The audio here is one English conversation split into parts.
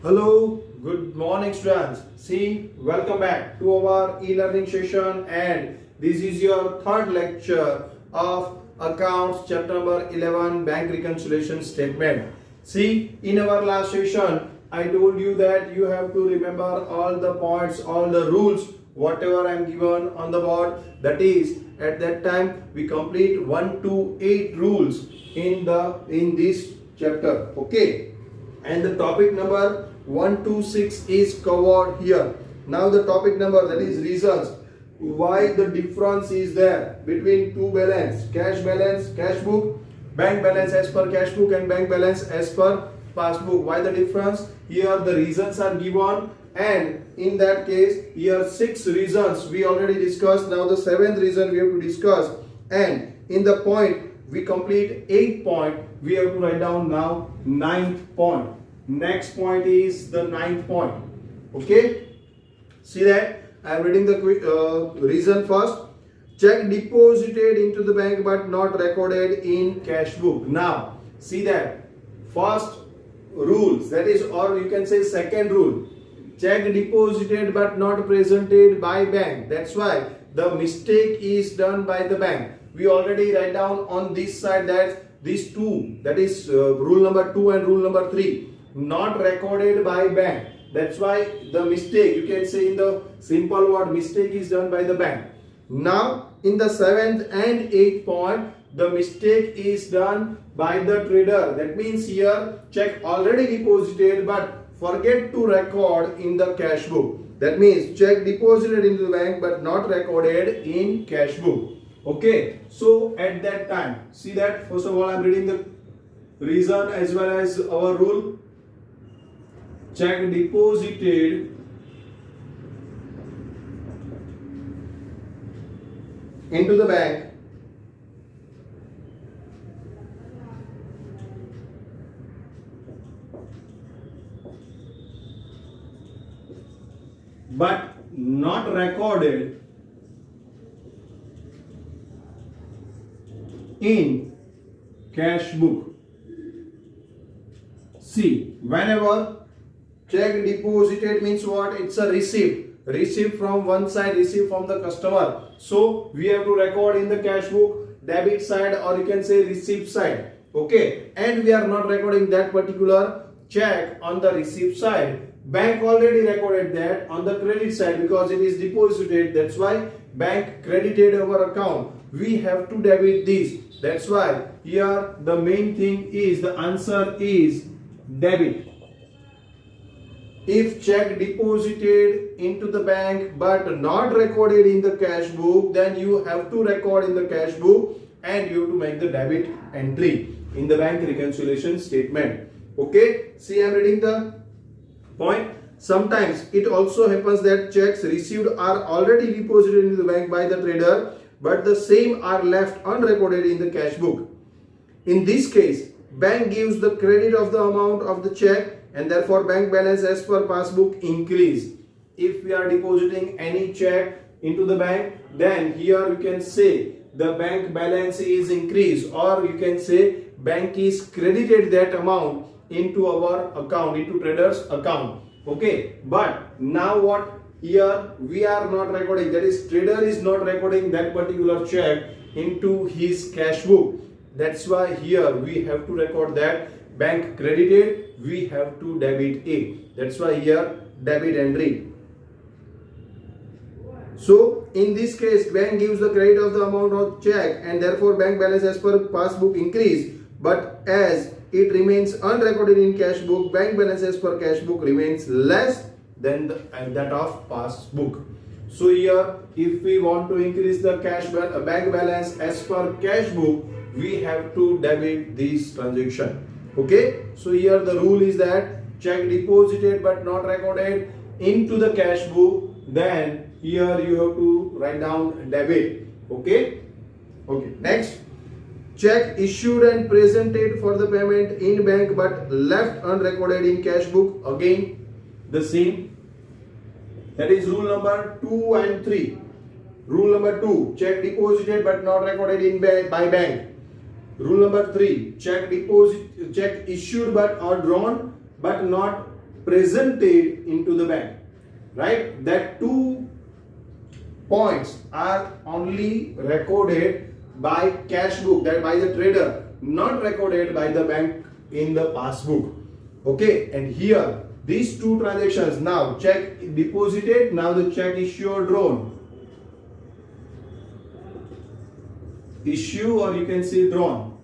Hello, good morning students. Welcome back to our e-learning session, and this is your third lecture of accounts chapter number 11, bank reconciliation statement. In our last session I told you that you have to remember all the points, all the rules, whatever I am given on the board. That is, at that time we complete 1 to 8 rules in this chapter. Okay, and the topic number 1 to 6 is covered here. Now the topic number, that is reasons why the difference is there between two balance, cash book, bank balance as per cash book, and bank balance as per passbook. Why the difference? Here the reasons are given, and in that case here 6 reasons we already discussed. Now the 7th reason we have to discuss, and in the point we complete 8 point, we have to write down now 9th point. Next point is the 9th point. Okay, see that I am reading the reason first. Check deposited into the bank but not recorded in cash book. Now see that first rules, that is, or you can say second rule, check deposited but not presented by bank. That's why the mistake is done by the bank. We already write down on this side that these two, that is rule number 2 and rule number 3, not recorded by bank. That's why the mistake, you can say in the simple word, mistake is done by the bank. Now in the 7th and 8th point, the mistake is done by the trader. That means here check already deposited but forget to record in the cash book. That means check deposited into the bank but not recorded in cash book. Okay, so at that time, see that first of all I am reading the reason as well as our rule. Check deposited into the bank but not recorded in cash book. See, whenever check deposited means what? It's a receipt. Receipt from one side, receipt from the customer. So we have to record in the cash book, debit side, or you can say receipt side. Okay, and we are not recording that particular check on the receipt side. Bank already recorded that on the credit side because it is deposited. That's why bank credited our account. We have to debit this. That's why here the main thing is, the answer is debit. If check deposited into the bank but not recorded in the cash book, then you have to record in the cash book and you have to make the debit entry in the bank reconciliation statement. Okay, see I am reading the point. Sometimes it also happens that checks received are already deposited into the bank by the trader but the same are left unrecorded in the cash book. In this case, bank gives the credit of the amount of the check and therefore bank balance as per passbook increase. If we are depositing any check into the bank, then here you can say the bank balance is increased, or you can say bank is credited that amount into our account, into trader's account. Okay, but now what? Here we are not recording, that is trader is not recording that particular check into his cash book. That's why here we have to record that bank credited, we have to debit it. That's why here debit entry. So in this case bank gives the credit of the amount of check and therefore bank balance as per passbook increase, but as it remains unrecorded in cash book, bank balance as per cash book remains less than that of passbook. So here if we want to increase the bank balance as per cash book, we have to debit this transaction. Okay, so here the rule is that check deposited but not recorded into the cash book, then here you have to write down debit. Okay, next, check issued and presented for the payment in bank but left unrecorded in cash book. Again the same, that is rule number 2 and 3. Rule number 2, check deposited but not recorded in by bank. Rule number 3, check issued but or drawn but not presented into the bank, right? That 2 points are only recorded by cash book, that by the trader, not recorded by the bank in the passbook. Okay, and here these 2 transactions, now check deposited, now the check issued drawn. Issue, or you can say drawn.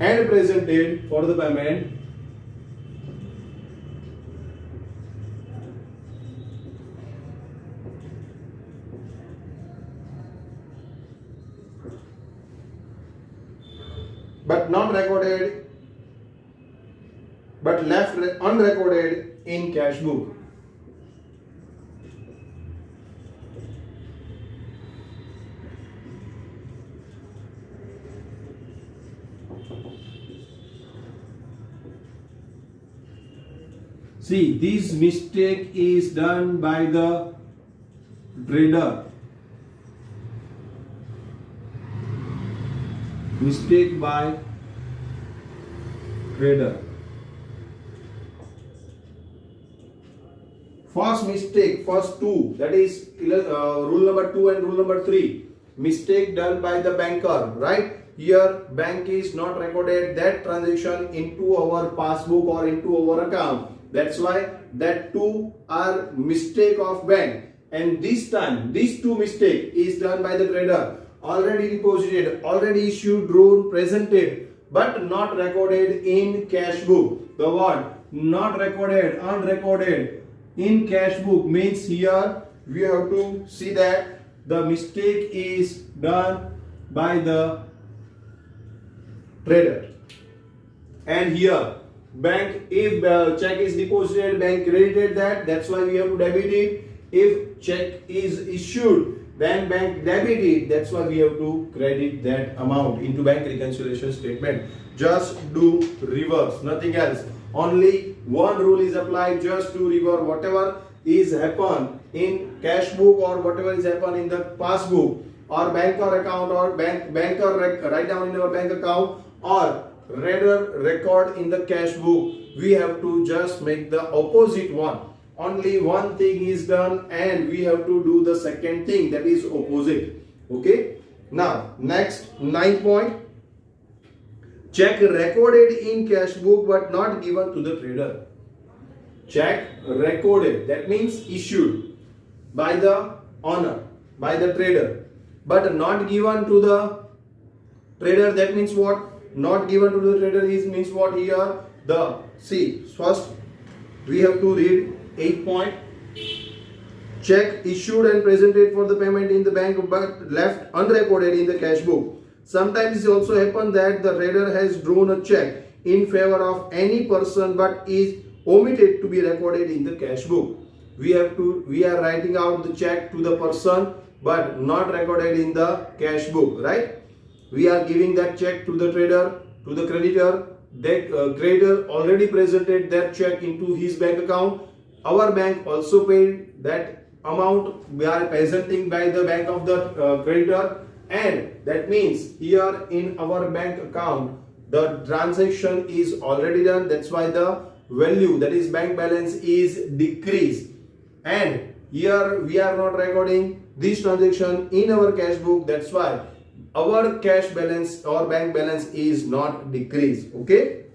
And presented for the payment. But not recorded, but left unrecorded in cash book. See, this mistake is done by the trader. Mistake by trader. First mistake, first 2, that is rule number 2 and rule number 3. Mistake done by the banker, right? Here bank is not recorded that transaction into our passbook or into our account. That's why that 2 are mistake of bank. And this time, these 2 mistake is done by the trader. Already deposited, already issued, drawn, presented, but not recorded in cash book. The word not recorded, unrecorded in cash book means here we have to see that the mistake is done by the trader. And here bank, if check is deposited, bank credited that, that's why we have to debit it. If check is issued, then bank debit it, that's why we have to credit that amount into bank reconciliation statement. Just do reverse, nothing else. Only one rule is applied, just to reverse whatever is happen in cash book or whatever is happen in the passbook or banker account or banker write down in our bank account or rather record in the cash book. We have to just make the opposite one. Only one thing is done and we have to do the second thing, that is opposite. Okay, now next 9th point. Check recorded in cash book but not given to the trader. Check recorded, that means issued by the owner, by the trader, but not given to the trader. That means what? Not given to the trader is means what here? The see, first we have to read 8th point. Check issued and presented for the payment in the bank but left unrecorded in the cash book. Sometimes it also happens that the trader has drawn a check in favor of any person but is omitted to be recorded in the cash book. We are writing out the check to the person but not recorded in the cash book, right? We are giving that check to the trader, to the creditor. That creditor already presented that check into his bank account. Our bank also paid that amount. We are presenting by the bank of the creditor, and that means here in our bank account the transaction is already done. That's why the value, that is bank balance, is decreased, and here we are not recording this transaction in our cash book. That's why our cash balance or bank balance is not decreased. Okay,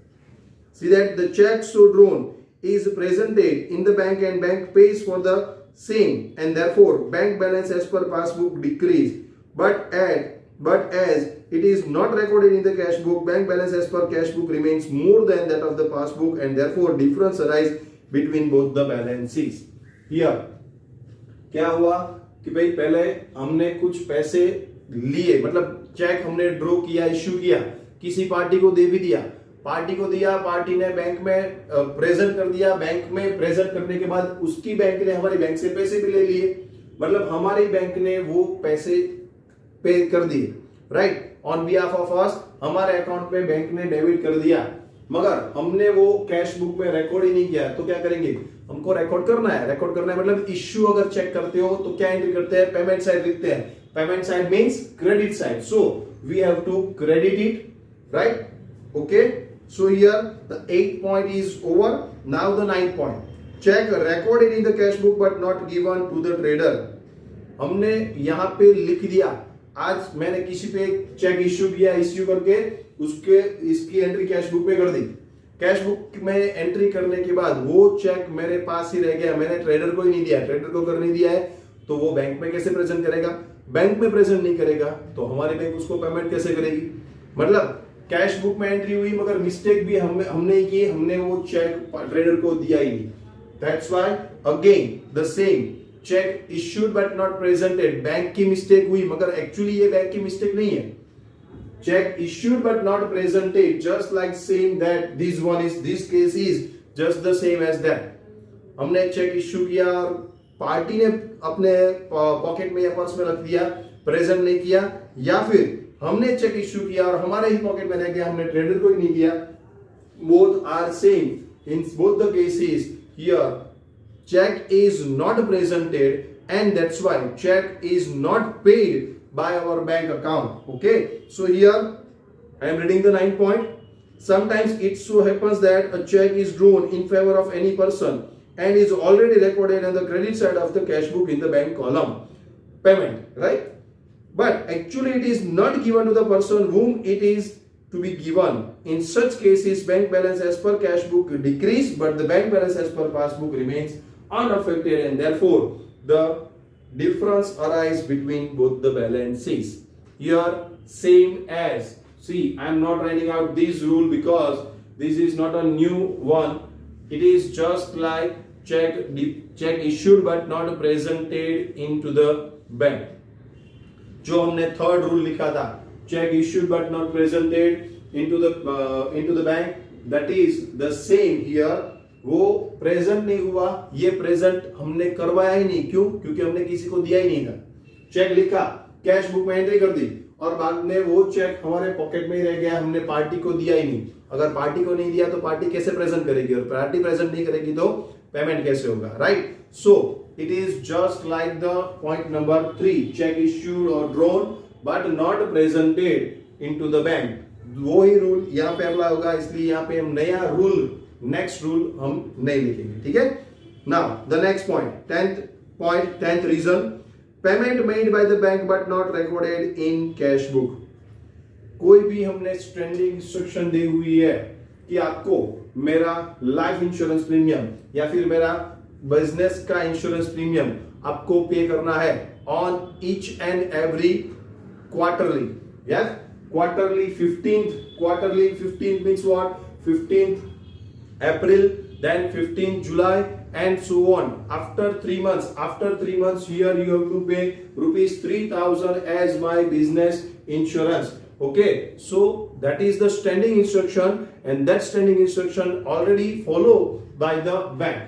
see that the check so drawn is presented in the bank and bank pays for the same, and therefore bank balance as per passbook decreased. But as it is not recorded in the cash book, bank balance as per cash book remains more than that of the passbook, and therefore difference arise between both the balances. Here क्या हुआ कि भाई पहले हमने कुछ पैसे लिए, मतलब चेक हमने ड्रॉ किया, इश्यू किया, किसी पार्टी को दे भी दिया, पार्टी को दिया, पार्टी ने बैंक में प्रेजेंट कर दिया, बैंक में प्रेजेंट करने के बाद उसकी बैंक ने हमारी बैंक से पैसे भी ले लिए, मतलब हमारी बैंक ने वो पैसे पे कर दिए, right, on behalf of us, हमारे अकाउंट में बैंक ने डेबिट कर दिया, मगर हमने वो कैश बुक में रिकॉर्ड ही नहीं किया। तो क्या करेंगे, हमको रिकॉर्ड करना है। रिकॉर्ड करना है मतलब इश्यू अगर चेक करते हो तो क्या एंट्री करते हैं, पेमेंट साइड लिखते हैं। Payment side means credit side, so we have to credit it, right. Okay, so here the 8th point is over. Now the 9th point. Check recorded in the cash book but not given to the trader. हमने यहाँ पे लिख दिया, आज मैंने किसी पे check issue किया, इश्यू करके उसके इसकी एंट्री कैश बुक पे कर दी। कैश बुक में एंट्री करने के बाद वो चेक मेरे पास ही रह गया, मैंने ट्रेडर को ही नहीं दिया, ट्रेडर को कर नहीं दिया है, तो वो बैंक में कैसे प्रेजेंट करेगा? बैंक में प्रेजेंट नहीं करेगा तो हमारी बैंक उसको पेमेंट कैसे करेगी? मतलब कैश बुक में एंट्री हुई मगर मिस्टेक भी हमने ही की, हमने वो चेक ट्रेडर को दिया ही नहीं। That's why again the same, cheque issued but not presented, bank की मिस्टेक हुई मगर एक्चुअली ये बैंक की मिस्टेक नहीं है। Cheque issued but not presented, just like same that this case is just the same as that. हमने cheque issue किया और पार्टी ने अपने पॉकेट में या पर्स में रख दिया, प्रेजेंट नहीं किया, या फिर हमने चेक इश्यू किया और हमारे ही पॉकेट में रह गया, हमने ट्रेडर को ही नहीं किया। Both are same in both the cases. Here check is not presented and that's why check is not paid by our bank account. Okay, so here I am reading the 9th point. Sometimes it so happens that a check is drawn in favor of any person and is already recorded on the credit side of the cash book in the bank column payment, right? But actually it is not given to the person whom it is to be given. In such cases bank balance as per cash book decrease but the bank balance as per passbook remains unaffected and therefore the difference arises between both the balances. Here same as, see, I am not writing out this rule because this is not a new one. It is just like check issued but not presented into the bank. जो हमने third rule लिखा था, check issued but not presented into the bank, that is the same here. वो present नहीं हुआ, ये present हमने करवाया ही नहीं। क्यों? क्योंकि हमने किसी को दिया ही नहीं था। चेक लिखा, कैश बुक में एंट्री कर दी और बाद में वो चेक हमारे पॉकेट में ही रह गया, हमने पार्टी को दिया ही नहीं। अगर पार्टी को नहीं दिया तो पार्टी कैसे प्रेजेंट करेगी, और पार्टी प्रेजेंट नहीं करेगी तो पेमेंट कैसे होगा, right? So it is just like the point number 3, cheque issued और drawn but not presented into the bank. वो ही रूल यहाँ पे अप्लाई होगा, इसलिए यहाँ पे हम नया रूल, नेक्स्ट रूल हम नहीं लिखेंगे, ठीक है? Now the next point, 10th reason, payment made by the bank but not recorded in cash book. कोई भी हमने स्टैंडिंग इंस्ट्रक्शन दी हुई है कि आपको मेरा लाइफ इंश्योरेंस प्रीमियम या फिर मेरा बिजनेस का इंश्योरेंस प्रीमियम आपको पे करना है on each and every quarterly, yes, quarterly 15th means what? 15th April, then 15th July and so on. After 3 months here you have to pay rupees 3,000 as my business insurance. Okay, so that is the standing instruction and that standing instruction already followed by the bank.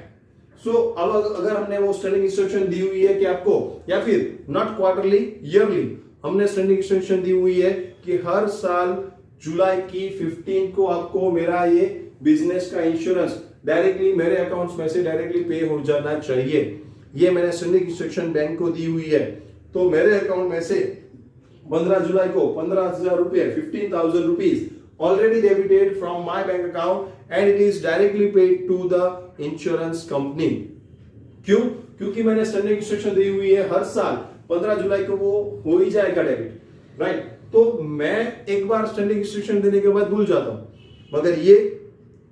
So अब अगर हमने वो standing instruction दी हुई है कि आपको, या फिर not quarterly, yearly, हमने standing instruction दी हुई है कि हर साल जुलाई की 15 को आपको मेरा ये बिजनेस का इंश्योरेंस डायरेक्टली मेरे अकाउंट्स में से डायरेक्टली पे हो जाना चाहिए, ये मैंने स्टैंडिंग इंस्ट्रक्शन बैंक को दी हुई है। तो मेरे अकाउंट में से 15 जुलाई को 15,000 रुपए, 15,000 rupees already debited from my bank account and it is directly paid to the insurance company. क्यों? क्योंकि मैंने स्टैंडिंग इंस्ट्रक्शन दी हुई है हर साल 15 जुलाई को वो हो ही जाएगा डेबिट, राइट? तो मैं एक बार स्टैंडिंग इंस्ट्रक्शन देने के बाद भूल जाता हूं, मगर ये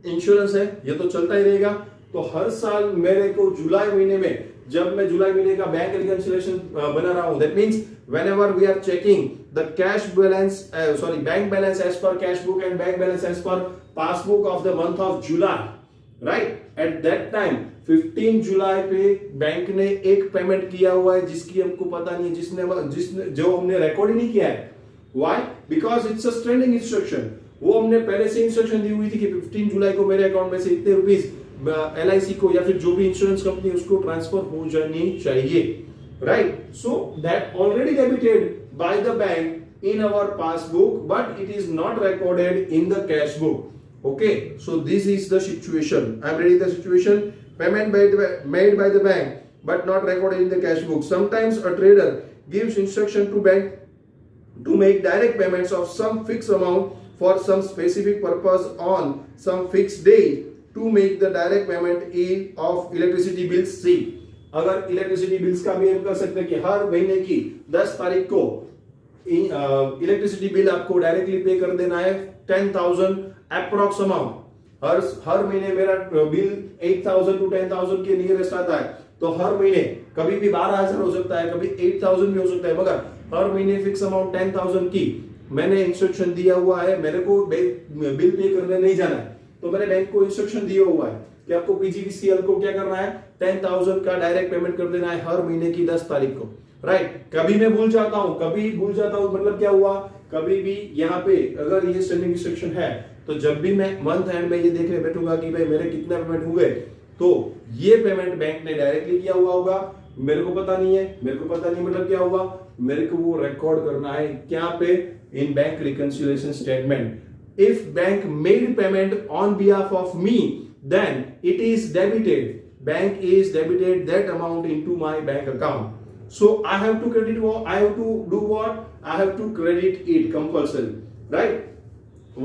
इंश्योरेंस है, ये तो चलता ही रहेगा। तो हर साल मेरे को जुलाई महीने में, जब मैं जुलाई महीने का बैंक रिकंसिलिएशन बना रहा हूं, that means whenever we are checking the cash balance, bank balance as per cash book and bank balance as per passbook of the month of July, right? At that time 15 जुलाई पे bank ने एक payment किया हुआ है जिसकी हमको पता नहीं है, जिसने जो हमने रिकॉर्ड ही नहीं किया है। Why? Because it's a standing instruction. वो हमने पहले से इंस्ट्रक्शन दी हुई थी कि 15 जुलाई को मेरे अकाउंट में से इतने रुपीस LIC को या फिर जो भी इंश्योरेंस कंपनी उसको ट्रांसफर हो जानी चाहिए, right? So that already debited bye the bank in our passbook but it is not recorded in the cash book. Okay, so this is the situation. I am reading the situation. Payment made by the bank but not recorded in the cash book. Sometimes a trader gives instruction to bank to make direct payments of some fixed amount for some specific purpose on some fixed date to make the direct payment of electricity bills. See, अगर electricity bills का भी हम कर सकते हैं कि हर महीने की 10 तारीख को इलेक्ट्रिसिटी बिल आपको डायरेक्टली पे कर देना है 10,000 अप्रोक्स अमाउंट। हर महीने मेरा बिल 8,000 to 10,000 के नियरेस्ट आता है, तो हर महीने कभी भी 12,000 हो सकता है, कभी 8,000 भी हो सकता है, मगर हर महीने फिक्स अमाउंट 10,000 की मैंने इंस्ट्रक्शन दिया हुआ है। मेरे को बिल पे करने नहीं जाना है, तो मैंने बैंक को इंस्ट्रक्शन दिया हुआ है कि आपको पीजीवीसीएल को क्या करना है, 10,000 का डायरेक्ट पेमेंट कर देना है हर महीने की 10 तारीख को, राइट। कभी मैं भूल जाता हूं, मतलब क्या हुआ, कभी भी यहाँ पे अगर ये स्टैंडिंग इंस्ट्रक्शन है, तो जब भी मैं मंथ एंड में ये देखने बैठूंगा कि भाई मेरे कितने पेमेंट हुए, तो ये पेमेंट बैंक ने डायरेक्टली किया हुआ होगा, मेरे को पता नहीं है, मतलब क्या हुआ, मेरे को वो रिकॉर्ड करना है क्या पे, in bank reconciliation statement. If bank made payment on behalf of me, then it is debited, bank is debited that amount into my bank account, so I have to credit what, I have to do what, I have to credit it compulsory, right।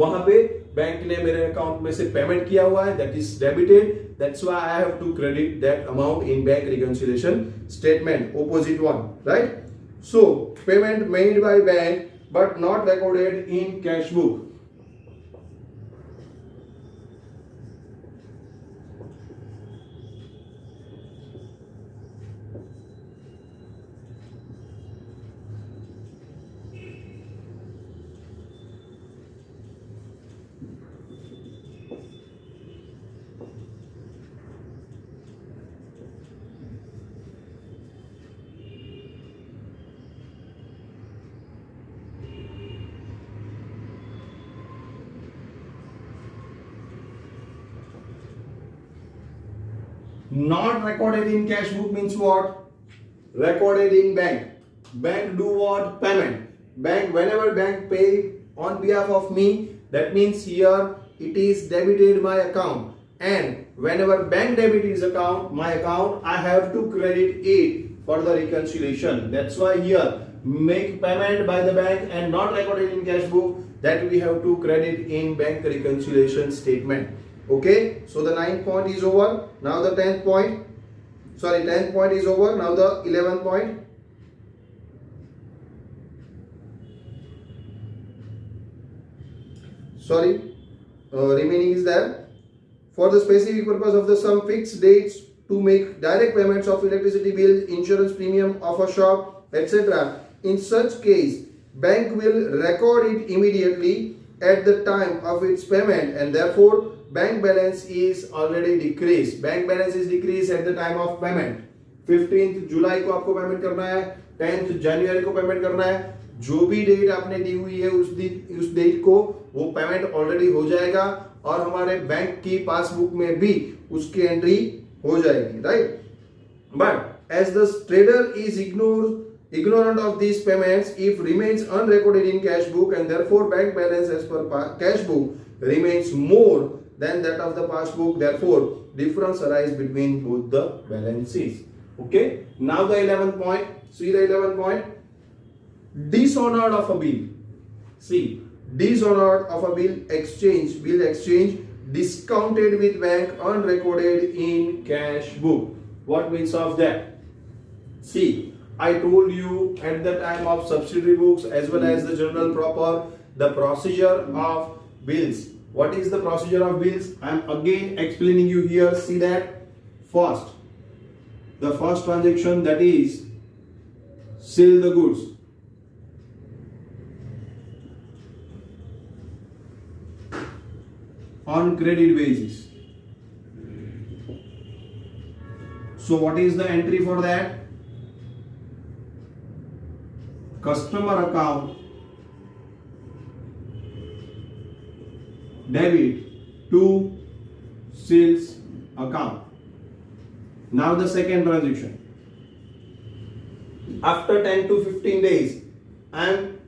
वहां पे bank ने मेरे account में से payment किया हुआ है, that is debited, that's why I have to credit that amount in bank reconciliation statement, opposite one, right। So payment made by bank but not recorded in cash book. Not recorded in cash book means what? Recorded in bank. Bank do what? Payment. Bank, whenever bank pay on behalf of me, that means here it is debited my account, and whenever bank debit is account, my account, I have to credit it for the reconciliation. That's why here make payment by the bank and not recorded in cash book, that we have to credit in bank reconciliation statement. Okay, so the 9th point is over. Now the 10th point, 10th point is over. Now the 11th point. Remaining is there. For the specific purpose of the some fixed dates to make direct payments of electricity bill, insurance premium of a shop, etc. In such case, bank will record it immediately at the time of its payment, and therefore bank balance is already decreased. Bank balance is decreased at the time of payment. 15th जुलाई को आपको payment करना है, 10th जनवरी को payment करना है, जो भी date आपने दी हुई है उस डेट को वो पेमेंट ऑलरेडी हो जाएगा, और हमारे बैंक की पासबुक में भी उसकी एंट्री हो जाएगी, right. But as the trader is ignorant of these payments, if remains unrecorded in cash book, and therefore bank balance as per cash book remains more than that of the passbook, therefore difference arise between both the balances. Okay, now the 11th point. See the 11th point, dishonored of a bill. See, dishonored of a bill exchange discounted with bank unrecorded in cash book. What means of that? See, I told you at the time of subsidiary books as well as the journal proper, the procedure of bills. What is the procedure of bills? I am again explaining you here. See that first, the first transaction, that is sell the goods. On credit basis. So what is the entry for that? Customer account debit to sales account. Now the second transaction. After 10 to 15 days, and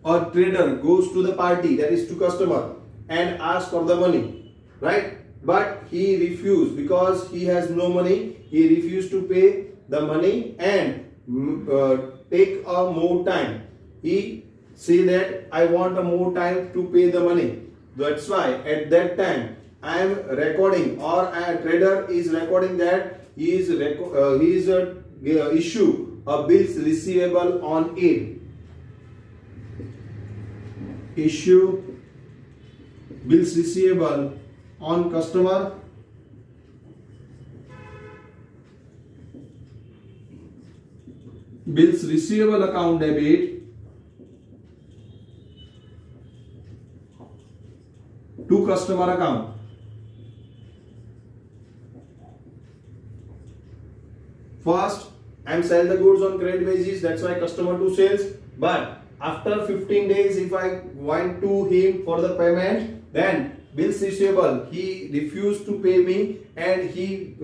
a trader goes to the party, that is to customer, and asks for the money, right? But he refused because he has no money. He refused to pay the money and take a more time. He say that I want a more time to pay the money. That's why at that time I am recording, or a trader is recording that he is issue a bills receivable on it. Issue bills receivable on customer. Bills receivable account debit to customer account. First, I am sell the goods on credit basis, that's why customer to sales. But after 15 days, if I went to him for the payment, then bills receivable he refused to pay me, and he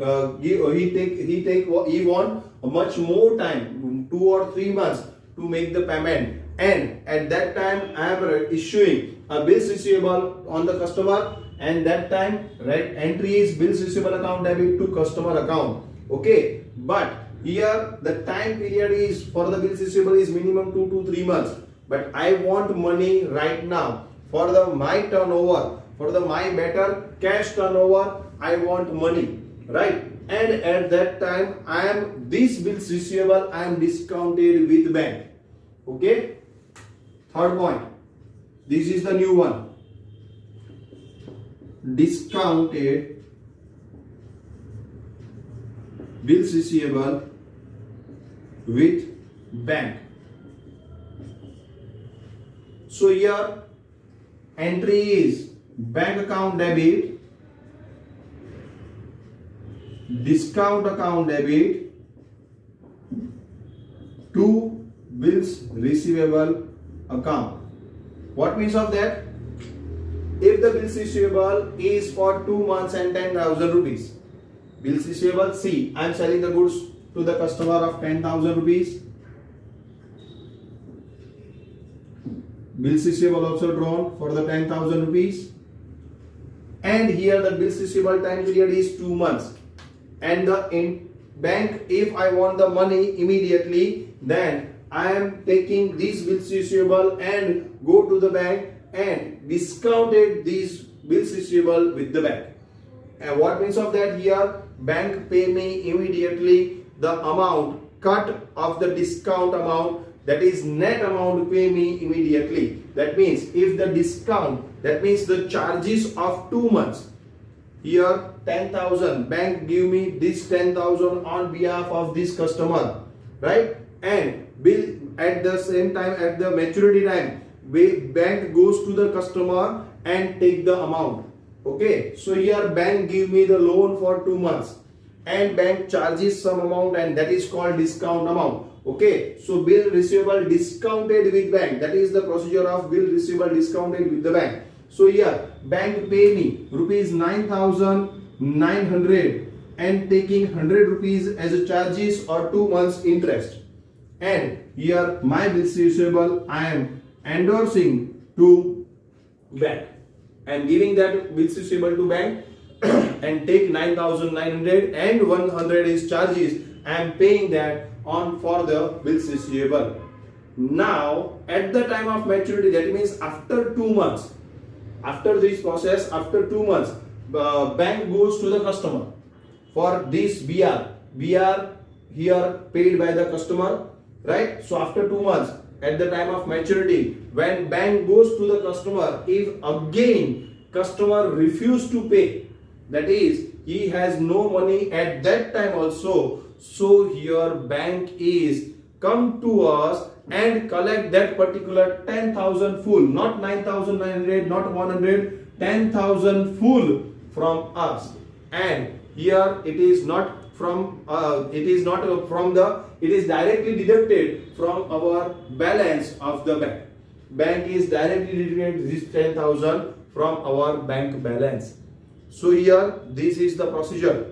want much more time, 2 or 3 months to make the payment. And at that time I am issuing a bills receivable on the customer, and that time right entry is bills receivable account debit to customer account. Okay, but here the time period is for the bills receivable is minimum 2 to 3 months, but I want money right now for the my turnover, for the my better cash turnover. I want money, right? And at that time I am this bills receivable I am discounted with bank. Okay, third point, this is the new one, discounted bills receivable with bank. So here entry is bank account debit, discount account debit to bills receivable account. What means of that? If the bills receivable is for 2 months and 10,000 rupees, bills receivable, see, I am selling the goods to the customer of 10,000 rupees. Bills receivable also drawn for the 10,000 rupees. And here the bills receivable time period is 2 months. And the in bank, if I want the money immediately, then I am taking these bills receivable and go to the bank and discounted these bills receivable with the bank. And what means of that? Here bank pay me immediately the amount cut of the discount amount, that is net amount pay me immediately. That means if the discount, that means the charges of 2 months, here 10,000, bank give me this 10,000 on behalf of this customer, right? And bill at the same time, at the maturity time, bank goes to the customer and take the amount. Okay, so here bank give me the loan for 2 months and bank charges some amount, and that is called discount amount. Okay, so bill receivable discounted with bank, that is the procedure of bill receivable discounted with the bank. So here bank pay me rupees 9,900 and taking 100 rupees as a charges or 2 months interest. And here my bills receivable I am endorsing to bank. I am giving that bills receivable to bank and take 9,900 and 100 is charges. I am paying that on for the bills receivable. Now at the time of maturity, that means after 2 months, after this process, after 2 months, bank goes to the customer for this BR here paid by the customer, right? So after 2 months, at the time of maturity, when bank goes to the customer, if again customer refuse to pay, that is he has no money at that time also, so here bank is come to us and collect that particular 10,000 full, not 9,900, not 100, 10,000 full from us. And here it is not from it is directly deducted from our balance of the bank. Bank is directly deducted this 10,000 from our bank balance. So here this is the procedure.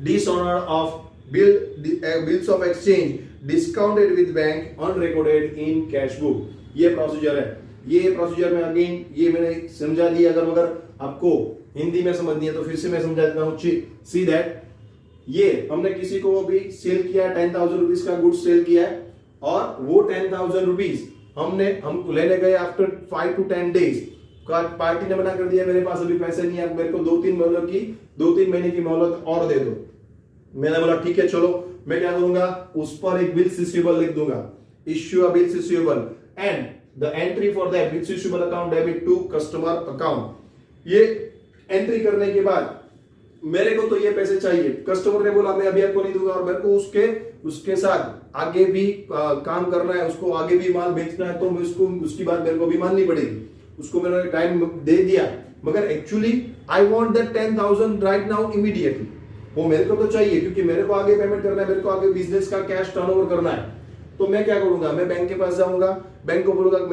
Dishonor of bills of exchange discounted with bank unrecorded in cash book. ये procedure है. ये procedure में again ये मैंने समझा दिया. अगर आपको हिंदी में समझनी है तो फिर से मैं समझा देता हूँ. सी दैट ये हमने किसी को भी सेल किया 10,000 रुपीज का गुड्स सेल किया है और वो 10,000 रुपीज हम लेने गए आफ्टर 5 to 10 days, पार्टी ने मना कर दिया मेरे पास अभी पैसे नहीं है, मेरे को 2-3 महीने की मोहलत और दे दो। मैंने बोला ठीक है चलो, मैं क्या करूंगा, उस पर एक बिल्स रिसीवेबल लिख दूंगा, issue a bills receivable and the entry for that bills receivable account debit to customer account. ये एंट्री करने के बाद मेरे को तो ये पैसे चाहिए, कस्टमर ने बोला मैं अभी आपको नहीं दूंगा, और मेरे को उसके साथ आगे भी काम करना है, उसको आगे भी माल बेचना है, तो उसकी बात मेरे को भी माननी पड़ेगी। उसको मैंने टाइम दे दिया, मगर actually I want that 10,000 right now immediately. वो मेरे को तो चाहिए क्योंकि मेरे को आगे पेमेंट करना है, मेरे को आगे बिजनेस का कैश टर्नओवर करना है। तो मैं क्या करूंगा, मैं बैंक के पास जाऊंगा, बैंक को बोलूंगा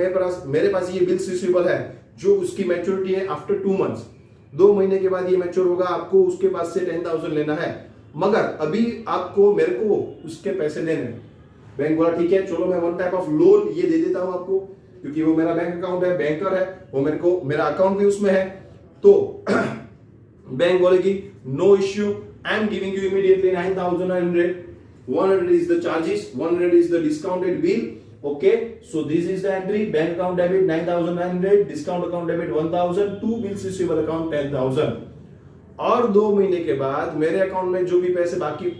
मेरे पास ये बिल्स रिसीवेबल है जो उसकी मैच्योरिटी है आफ्टर 2 months, 2 महीने के बाद ये मैच्योर होगा, आपको उसके पास से 10,000 लेना है, मगर अभी आपको मेरे को उसके पैसे देने हैं। बैंक बोला ठीक है चलो, मैं वन टाइप ऑफ लोन ये दे देता हूं आपको, क्योंकि वो मेरा बैंक अकाउंट है, बैंकर है वो, मेरा अकाउंट भी उसमें है। तो बैंक बोलेगी no issue, I am giving you immediately 9,900, 100 is the charges, 100 is the discounted bill. Okay, so this is the entry, bank account debit 9,900, discount account debit 1,000, to bills receivable account 10,000। और 2 महीने के बाद मेरे account में जो भी पैसे बाकी,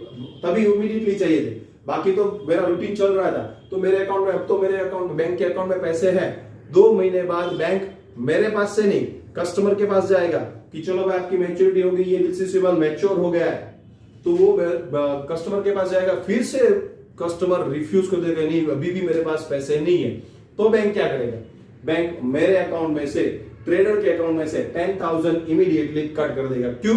तभी इमीडिएटली चाहिए थे, बाकी तो मेरा रूटीन चल रहा था, तो मेरे अकाउंट में, अब तो मेरे अकाउंट, बैंक के अकाउंट में पैसे हैं। 2 महीने बाद बैंक मेरे पास से नहीं, कस्टमर के पास जाएगा कि चलो भाई आपकी मैच्योरिटी हो गई, ये बिल्स रिसीवेबल मैच्योर हो गया है, तो वो कस्टमर के पास जाएगा, फिर से कस्टमर रिफ्यूज कर देगा, नहीं अभी भी मेरे पास पैसे नहीं है। तो बैंक क्या करेगा, बैंक मेरे अकाउंट में से, ट्रेडर के अकाउंट में से 10,000 इमीडिएटली कट कर देगा। क्यों?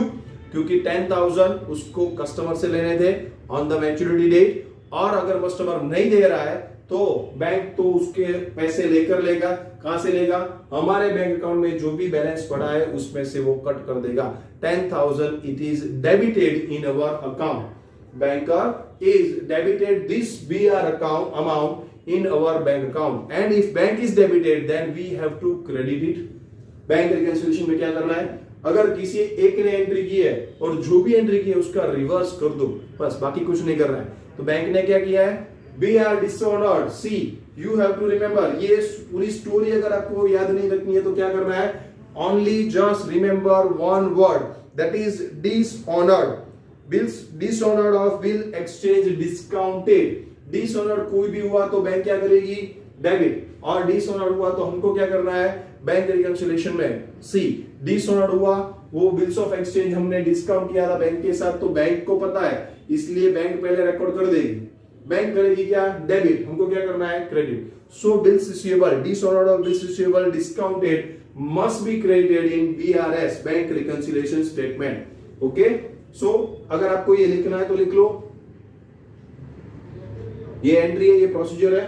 क्योंकि 10,000 उसको कस्टमर से लेने थे ऑन द मैच्योरिटी डेट, और अगर कस्टमर नहीं दे रहा है तो बैंक तो उसके पैसे लेकर लेगा। कहां से लेगा? हमारे बैंक अकाउंट में जो भी बैलेंस पड़ा है उसमें से वो कट कर देगा। 10,000 it is debited in our account, banker is debited this BR account amount in our bank account, and if bank is debited then we have to credit it। Bank reconciliation में क्या करना है, अगर किसी एक ने एंट्री की है और जो भी एंट्री की है उसका रिवर्स कर दो, बस, बाकी कुछ नहीं करना है। तो बैंक ने क्या किया है, BR dishonored, see you have to remember, ये पूरी स्टोरी अगर आपको याद नहीं रखनी है तो क्या करना है, only just remember one word, that is dishonored। Bills dishonoured of bill exchange discounted, dishonoured कोई भी हुआ तो बैंक क्या करेगी, डेबिट, और डिसऑनर्ड हुआ तो हमको क्या करना है, बैंक रिकंसिलिएशन में सी, डिसऑनर्ड हुआ वो बिल्स ऑफ एक्सचेंज हमने डिस्काउंट किया था बैंक के साथ, तो बैंक को पता है, इसलिए बैंक पहले रिकॉर्ड कर देगी। बैंक करेगी क्या, डेबिट, हमको क्या करना है, credit. So bills receivable, dishonoured of bills receivable discounted must be credited in BRS, bank reconciliation statement. Okay, so अगर आपको ये लिखना है तो लिख लो, ये एंट्री है, ये प्रोसीजर है,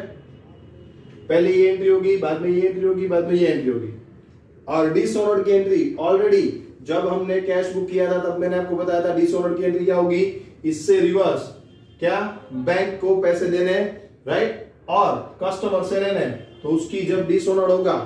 पहले ये एंट्री होगी, बाद में ये एंट्री होगी, बाद में ये एंट्री होगी। और डिसऑनर्ड की एंट्री ऑलरेडी जब हमने कैश बुक किया था तब मैंने आपको बताया था डिसऑनर्ड की एंट्री क्या होगी, इससे रिवर्स, क्या, बैंक को पैसे देने, राइट, और कस्टमर से लेने, तो उसकी जब डिसऑनर्ड होगा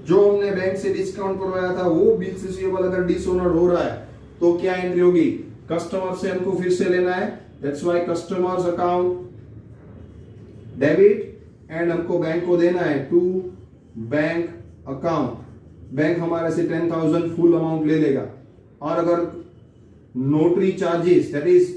जो हमने बैंक से डिस्काउंट करवाया था वो बिल्स रिसीवेबल अगर डिसऑनर्ड हो रहा है तो क्या एंट्री होगी, कस्टमर से हमको फिर से लेना है, that's why customers account debit, and हमको बैंक को देना है टू बैंक अकाउंट। बैंक हमारे से 10,000 फुल अमाउंट ले लेगा, और अगर नोटरी चार्जेस, दैट इज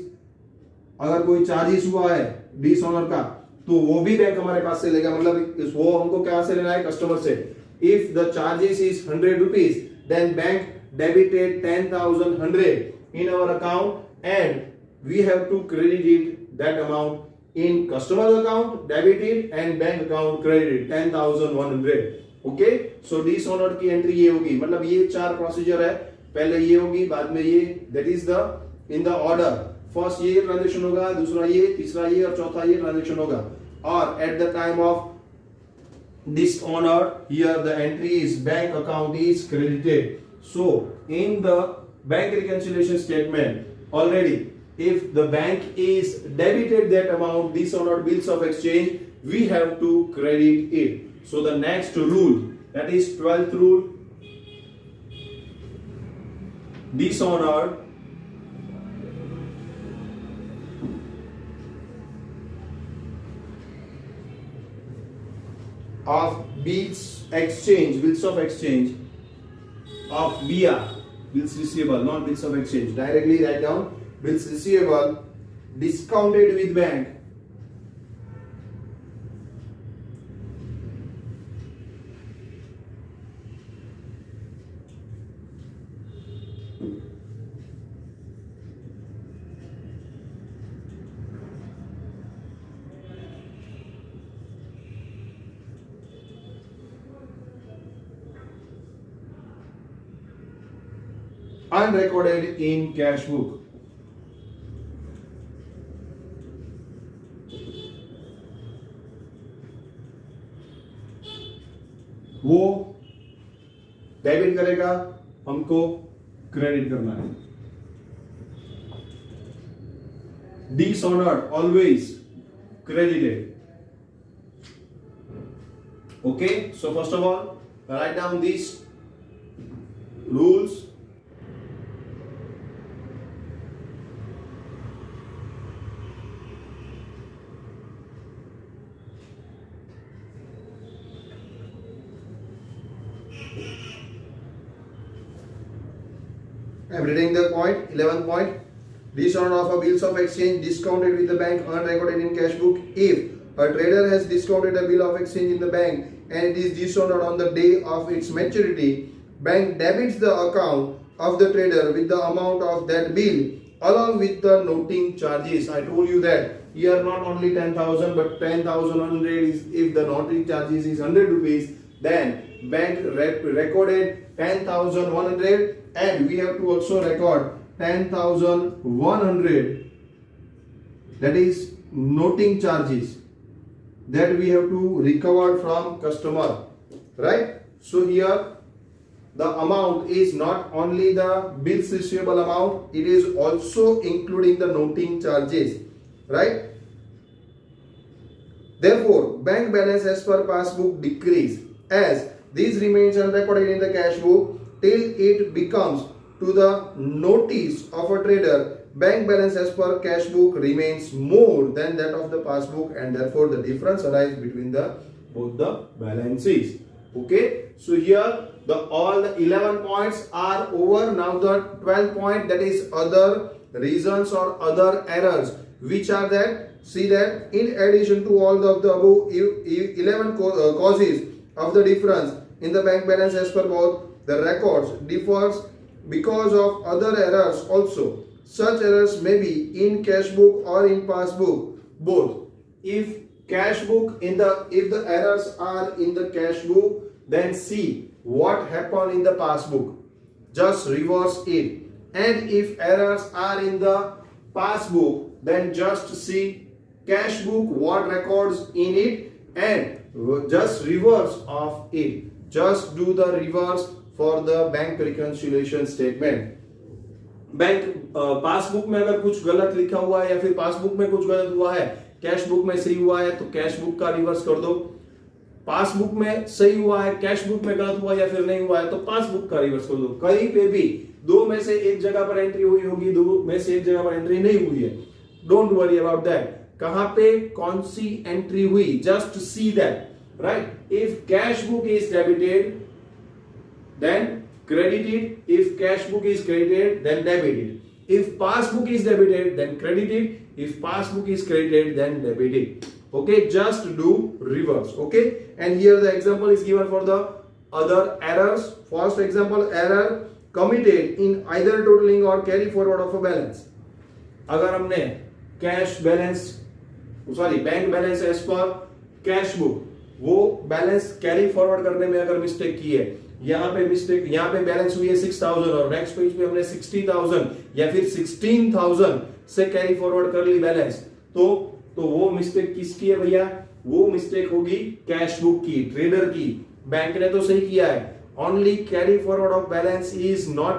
अगर कोई चार्जेस हुआ है डिसऑनर का तो वो भी बैंक हमारे पास से लेगा, मतलब वो हमको क्या से लेना है, कस्टमर से। If the charges is 100 rupees, then bank debited 10,100 in our account, and we have to credit it that amount in customer's account, debited, and bank account credited 10,100। Okay, so dishonored की entry ये होगी, मतलब ये 4 procedure है, पहले ये होगी, बाद में ये, that is the in the order, first ये ट्रांजेक्शन होगा, दूसरा ये, तीसरा ये, और चौथा ये ट्रांजेक्शन होगा। और at the time of dishonored, here the entry is bank account is credited। So in the bank reconciliation statement already if the bank is debited that amount dishonored bills of exchange, we have to credit it. So the next rule, that is 12th rule, dishonored of bills of exchange of BR, bills receivable, not bills of exchange. Directly write down bills receivable discounted with bank unrecorded in cash book. वो debit करेगा, हमको credit करना है. Dishonored always credited. Okay, so first of all, write down these rules. I am reading the point, 11th point. Dishonored of a bills of exchange discounted with the bank unrecorded in cash book. If a trader has discounted a bill of exchange in the bank and it is dishonored on the day of its maturity, bank debits the account of the trader with the amount of that bill along with the noting charges. I told you that here not only 10,000 but 10,100 is, if the noting charges is 100 rupees, then bank recorded 10,100 and we have to also record 10,100, that is noting charges that we have to recover from customer, right? So here the amount is not only the bills receivable amount, it is also including the noting charges, right? Therefore, bank balance as per passbook decrease as this remains unrecorded in the cash book till it becomes to the notice of a trader. Bank balance as per cash book remains more than that of the passbook and therefore the difference arises between the both the balances. Okay, so here the all the 11 points are over. Now the 12th point, that is other reasons or other errors. Which are that? See that in addition to all of the above 11 causes of the difference in the bank balance as per both the records differs because of other errors also. Such errors may be in cash book or in passbook, both. If the errors are in the cash book, then see what happened in the passbook, just reverse it. And if errors are in the passbook, then just see cash book, what records in it, and just reverse of it. Just do the reverse for the bank reconciliation statement. Bank passbook में अगर कुछ गलत लिखा हुआ है या फिर passbook में कुछ गलत हुआ है, कैश बुक में सही हुआ है तो कैश बुक का रिवर्स कर दो. पासबुक में सही हुआ है, कैश बुक में गलत हुआ या फिर नहीं हुआ है तो पासबुक का रिवर्स कर दो. कहीं पे भी दो में से एक जगह पर एंट्री हुई होगी, दो में से एक जगह पर एंट्री नहीं हुई है, डोंट वरी अबाउट दैट. कहां पे कौन सी एंट्री हुई, just see that, right. If cash book is debited then credit it. If cash book is credited, then debit it. If passbook is debited, then credit it. If passbook is credited, then debit it. Okay, just do reverse. Okay, and here the example is given for the other errors. First example, error committed in either totaling or carry forward of a balance. अगर हमने cash balance bank balance as per cash book वो balance carry forward करने में अगर mistake की है, यहाँ पे बैलेंस हुई है 6,000 और नेक्स्ट पेज पे हमने 60,000 या फिर 16,000 से कैरी फॉरवर्ड कर ली बैलेंस, तो वो मिस्टेक किसकी है भैया? वो मिस्टेक होगी कैश बुक की, ट्रेडर की. बैंक ने तो सही किया है, only carry forward of balance is not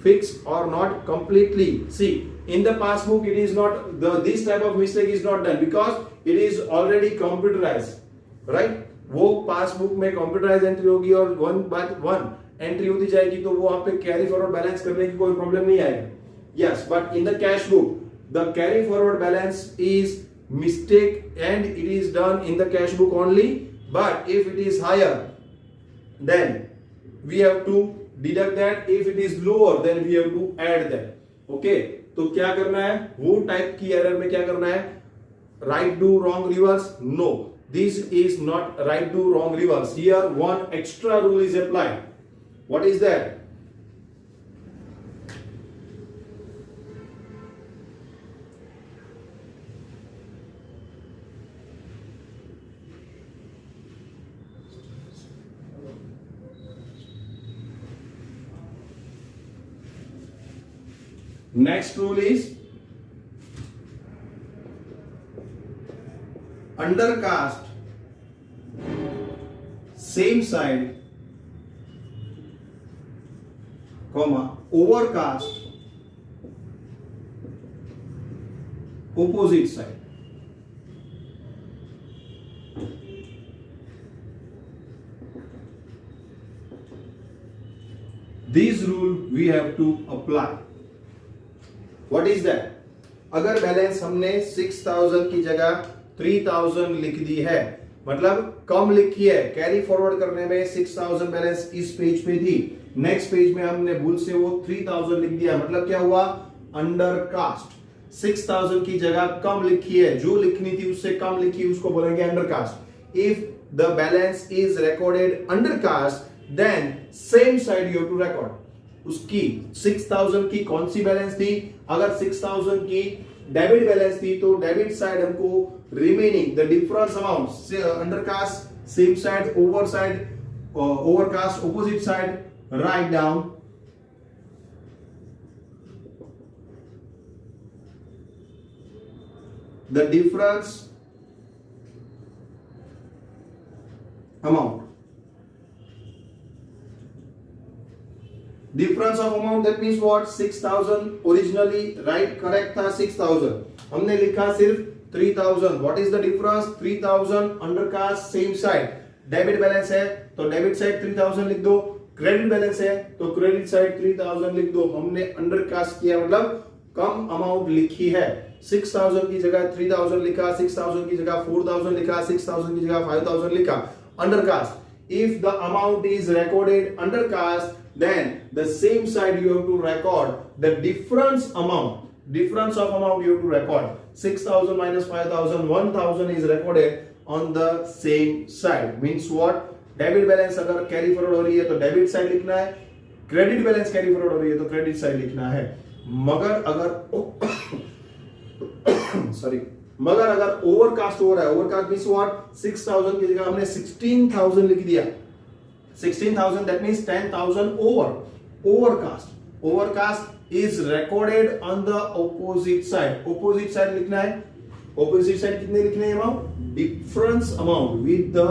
fixed or not completely. See, in the passbook it is not this type of mistake is not done because it is already computerized, right? वो passbook में computerise entry होगी और 1/1 entry होती जाएगी, तो वो वहां पे कैरी फॉरवर्ड बैलेंस करने की कोई प्रॉब्लम नहीं आएगी. Yes, but in the cash book the carry forward balance is mistake and it is done in the cash book only, but if it is higher then we have to deduct that, if it is lower then we have to add that. okay, तो क्या करना है, वो type की error में क्या करना है, right do wrong reverse? No, this is not right do wrong reverse. Here one extra rule is applied. What is that? Next rule is undercast same side, comma overcast opposite side. This rule we have to apply. What is that? अगर balance हमने 6000 की जगह 3000 लिख दी है, मतलब कम लिखी है, carry forward करने में 6000 बैलेंस इस पेज पे थी, नेक्स्ट पेज में हमने भूल से वो 3000 लिख दिया, मतलब क्या हुआ, अंडरकास्ट. 6000 की जगह कम लिखी है, जो लिखनी थी उससे कम लिखी, उसको बोलेंगे undercast. If the balance is recorded undercast then same side you have to record. उसकी 6000 की कौन सी बैलेंस थी, अगर 6000 की डेबिट बैलेंस थी तो डेबिट साइड हमको remaining the difference amount undercast same side, over side overcast opposite side, right down the difference amount. Difference of amount, that means what, 6000 originally, right, correct था 6000, हमने लिखा सिर्फ 3000. what is the difference, 3000 undercast same side, debit balance है तो debit side 3000 लिख दो, credit balance है तो क्रेडिट साइड 3000 लिख दो. हमने अंडरकास्ट किया मतलब कम अमाउंट लिखी है. 6000 की जगह 3000 लिखा, 6000 की जगह 4000 लिखा, 6000 की जगह 5000 लिखा, undercast. if the amount is recorded undercast then the same side you have to record the difference amount, difference of amount you have to record. 6000 minus 5000, 1000 is recorded on the same side. means what, debit balance अगर carry forward हो रही है तो debit side लिखना है, credit balance carry forward हो रही है तो क्रेडिट साइड लिखना है. मगर अगर ओवरकास्ट हो रहा है, ओवरकास्ट मींस व्हाट, 6000 की जगह हमने 16000 लिख दिया, 16000 that means 10000 overcast is recorded on the opposite side. opposite side लिखना है, opposite side कितने लिखने हैं amount, difference amount with the,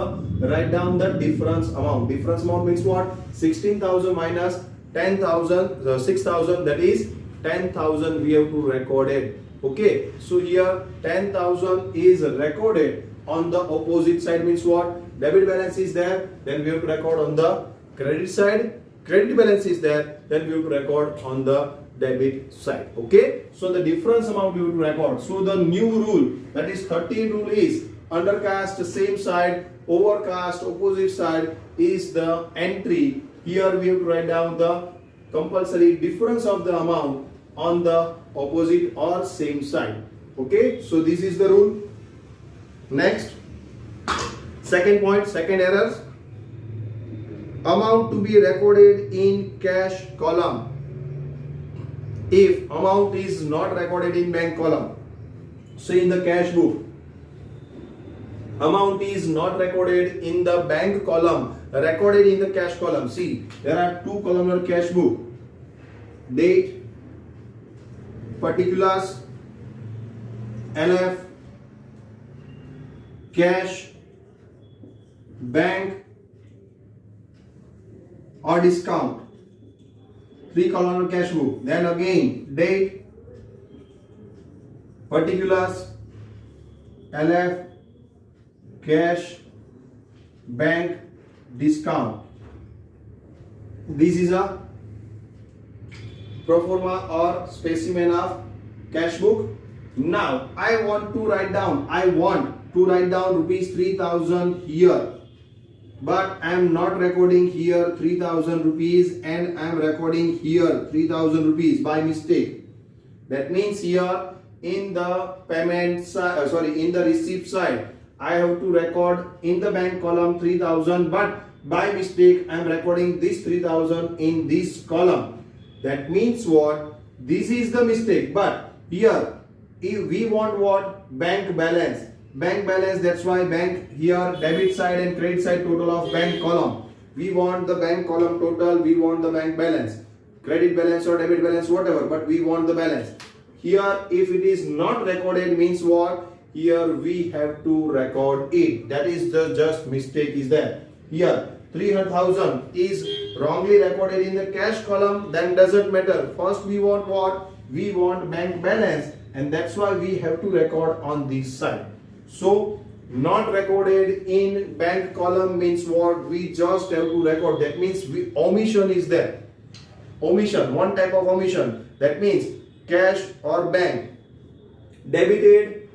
write down the difference amount. difference amount means what, 16000 minus 10000, 6000, that is 10000 we have to record it. okay, so here 10000 is recorded on the opposite side, means what, debit balance is there, then we have to record on the credit side, credit balance is there, then we have to record on the debit side. okay, so the difference amount we have to record. So the new rule, that is 13 rule, is undercast same side, overcast opposite side is the entry. Here we have to write down the compulsory difference of the amount on the opposite or same side. okay, so this is the rule. Next, second point, second errors. Amount to be recorded in cash column. If amount is not recorded in bank column, say in the cash book, amount is not recorded in the bank column, recorded in the cash column. See, there are two columnar cash book, date, particulars, LF, cash, bank or discount. 3 column cash book. Then again date, particulars, LF, cash, bank, discount. This is a pro forma or specimen of cash book. Now I want to write down rupees 3000 here, but I am not recording here 3000 rupees and I am recording here 3000 rupees by mistake. That means here in the payment side, in the receipt side, I have to record in the bank column 3000, but by mistake I am recording this 3000 in this column. That means what? This is the mistake. But here if we want what? Bank balance. Bank balance, that's why bank here debit side and credit side total of bank column. We want the bank column total, we want the bank balance. Credit balance or debit balance, whatever, but we want the balance. Here if it is not recorded means what? Here we have to record it. That is the just mistake is there. Here 300,000 is wrongly recorded in the cash column, then doesn't matter. First we want what? We want bank balance, and that's why we have to record on this side. So not recorded in bank column means what? We just have to record. That means omission is there. Omission, one type of omission. That means cash or bank debited,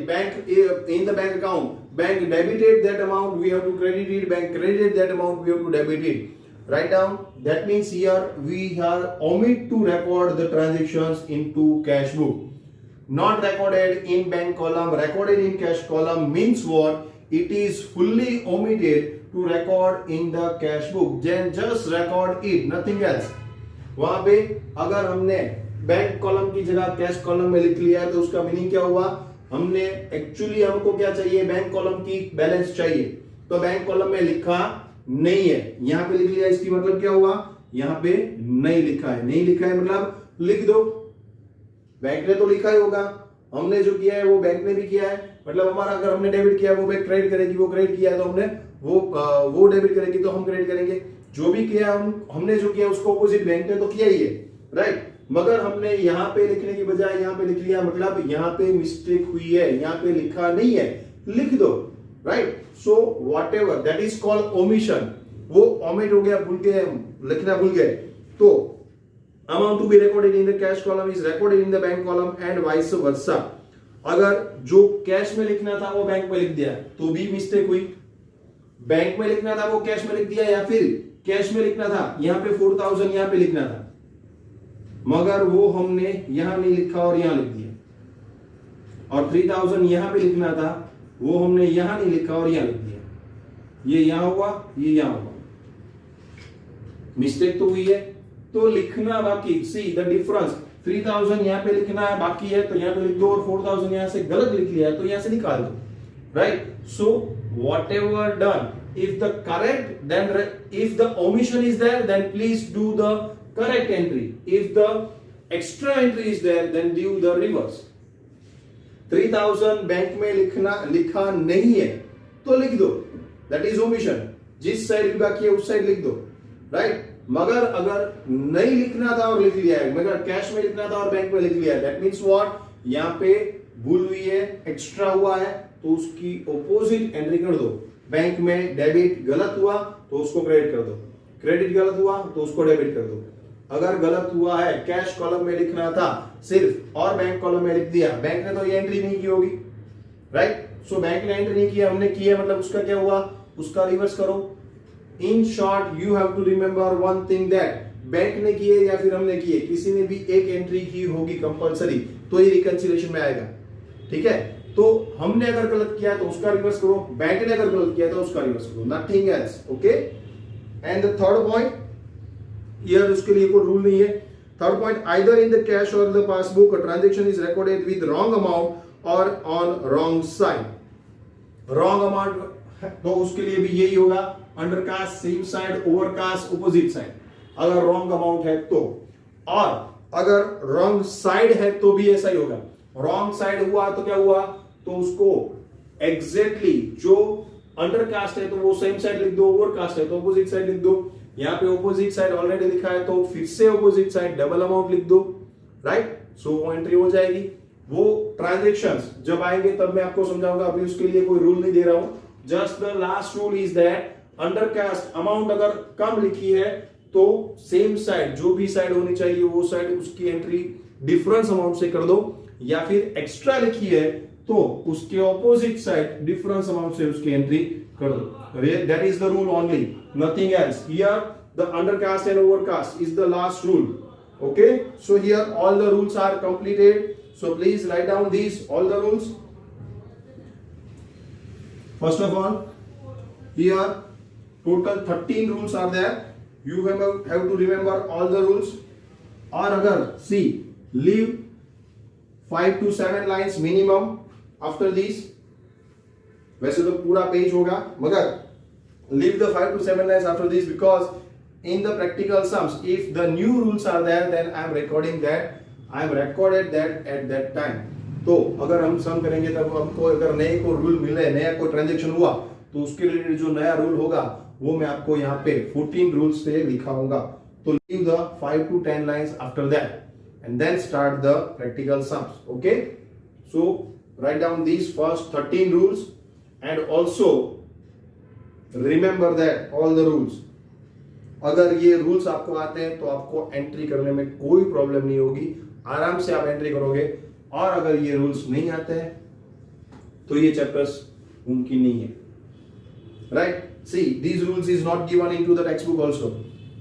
bank in the bank account. Bank debited that amount, we have to credit it. Bank credited that amount, we have to debit it. Write down. That means here we are omit to record the transactions into cash book. Not recorded in bank column, recorded in cash column means what? It is fully omitted to record in the cash book. Then just record it, nothing else. वहां पे अगर हमने bank column की जगह cash column में लिख लिया है तो उसका मीनिंग क्या हुआ? हमने एक्चुअली हमको क्या चाहिए? बैंक कॉलम की बैलेंस चाहिए, तो बैंक कॉलम में लिखा नहीं है, यहाँ पे लिख लिया। इसकी मतलब क्या हुआ? यहाँ पे नहीं लिखा है। नहीं लिखा है मतलब लिख दो, बैंक ने तो लिखा ही होगा। हमने जो किया है वो बैंक ने भी किया है, मतलब हमारा अगर हमने डेबिट किया वो बैंक क्रेडिट करेगी, वो क्रेडिट किया है तो हमने वो डेबिट करेगी तो हम क्रेडिट करेंगे। जो भी किया हमने जो किया उसको अपोजिट बैंक ने तो किया ही है, राइट। मगर हमने यहाँ पे लिखने की बजाय यहाँ पे लिख लिया, मतलब यहाँ पे मिस्टेक हुई है, यहाँ पे लिखा नहीं है, लिख दो, right. So whatever that is called omission. वो ओमिट हो गया, भूल गए, लिखना भूल गए, तो amount to be recorded in the cash column is recorded in the bank column and vice versa. अगर जो कैश में लिखना था वो बैंक में लिख दिया तो भी मिस्टेक हुई। बैंक में लिखना था वो कैश में लिख दिया, या फिर कैश में लिखना था, यहाँ पे 4000 यहाँ पे लिखना था, मगर वो हमने यहां नहीं लिखा और यहां लिख दिया। और 3000 यहां पे लिखना था, वो हमने यहां नहीं लिखा और यहां लिख दिया। ये यहां हुआ, ये यहां हुआ, मिस्टेक तो हुई है। तो लिखना बाकी, सी द डिफरेंस। 3000 यहां पे लिखना है बाकी है तो यहां पे लिख दो, और 4000 यहां से गलत लिख लिया है तो यहां से निकाल दो, right. So whatever done, if the correct, then if the omission is there, then please do the correct entry. If the extra entry is there, then do the reverse. 3000 bank में लिखा नहीं है तो लिख दो, that is omission. जिस side भी बाकी है उस साइड लिख दो, राइट। मगर अगर नहीं लिखना था और लिख लिया है, मगर कैश में लिखना था और बैंक में लिख लिया है, that means what? यहाँ पे भूल हुई है, एक्स्ट्रा हुआ है, तो उसकी ऑपोजिट एंट्री कर दो। बैंक में डेबिट गलत हुआ तो उसको क्रेडिट कर दो, क्रेडिट गलत हुआ तो उसको डेबिट कर दो। अगर गलत हुआ है, कैश कॉलम में लिखना था सिर्फ और बैंक कॉलम में लिख दिया, बैंक ने तो ये एंट्री नहीं की होगी, राइट। सो बैंक ने एंट्री नहीं किया, हमने किया, मतलब उसका क्या हुआ? उसका रिवर्स करो। In short you have to remember one thing, that bank ने किए या फिर हमने किए, किसी ने भी एक एंट्री की होगी कंपलसरी, तो ये रिकंसिलिएशन में आएगा, ठीक है। तो हमने अगर गलत किया तो उसका रिवर्स करो, बैंक ने अगर गलत किया तो उसका रिवर्स करो, nothing else, okay. And the third point, here उसके लिए कोई रूल नहीं है। Third point, either in the cash or the passbook a transaction is recorded with wrong amount or on wrong side. Wrong amount तो उसके लिए भी यही होगा, undercast, same side, overcast, opposite side, अगर रॉन्ग अमाउंट है तो। और अगर रॉन्ग साइड है तो भी ऐसा ही होगा। रॉन्ग साइड हुआ तो क्या हुआ? तो उसको एग्जैक्टली जो अंडरकास्ट है तो वो सेम साइड लिख दो, ओवरकास्ट है तो ऑपोजिट साइड लिख दो। यहाँ पे ऑपोजिट साइड ऑलरेडी लिखा है तो फिर से ऑपोजिट साइड डबल अमाउंट लिख दो, राइट। सो वो एंट्री हो जाएगी। वो ट्रांजेक्शंस जब आएंगे तब मैं आपको समझाऊंगा, अभी उसके लिए कोई रूल नहीं दे रहा हूं। Just the last rule is that undercast amount अगर कम लिखी है तो सेम साइड, जो भी साइड होनी चाहिए वो साइड उसकी एंट्री डिफरेंस अमाउंट से कर दो, या फिर एक्स्ट्रा लिखी है तो उसके ऑपोजिट साइड डिफरेंस अमाउंट से उसकी एंट्री कर दो। That is the rule only, nothing else. Here the undercast and overcast is the last rule. Okay, so here all the rules are completed, so please write down these all the rules. First of all, here total 13 rules are there. You have to remember all the rules. और अगर see leave 5 to 7 lines minimum after this, वैसे तो पूरा page होगा मगर leave the 5 to 7 lines after this, because in the practical sums if the new rules are there then I am recorded that at that time. तो अगर हम सम करेंगे तब हमको अगर नए को रूल मिले, नया कोई ट्रांजेक्शन हुआ तो उसके रिलेटेड जो नया रूल होगा वो मैं आपको यहाँ पे 14 रूल्स से लिखाऊंगा। तो leave the 5 to 10 lines after that and then start the practical sums. Okay, so write down these first 13 rules and also remember that all the rules. अगर ये रूल्स आपको आते हैं तो आपको एंट्री करने में कोई प्रॉब्लम नहीं होगी, आराम से आप एंट्री करोगे। और अगर ये रूल्स नहीं आते हैं तो ये चैप्टर्स मुमकिन नहीं है, right. See these rules is not given into the text book also,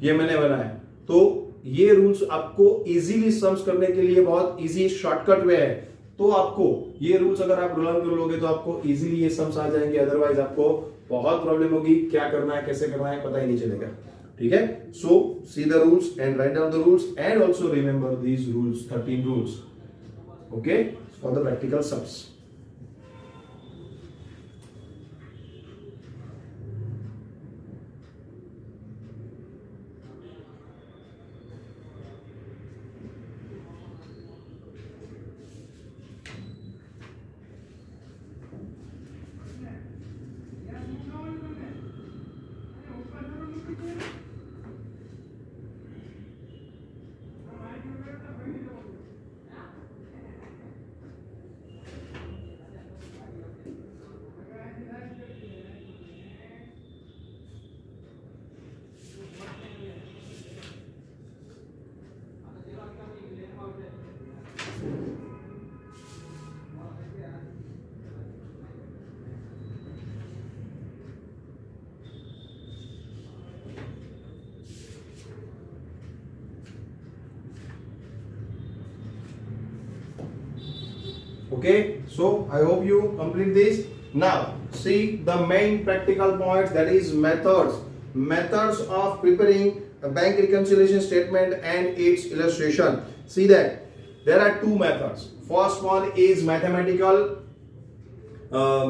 ये मैंने बनाया। तो ये रूल्स आपको इजीली सम्स करने के लिए बहुत इजी शॉर्टकट वे है। तो आपको ये रूल्स अगर आप लर्न कर लोगे तो आपको इजीली ये सम्स आ जाएंगे, अदरवाइज आपको बहुत प्रॉब्लम होगी, क्या करना है कैसे करना है पता ही नहीं चलेगा। ठीक है, so see the rules and write down the rules and also remember these rules 13 rules, okay, for the practical sums. Okay, so I hope you complete this. Now see the main practical points, that is methods of preparing a bank reconciliation statement and its illustration. See that there are two methods. First one is mathematical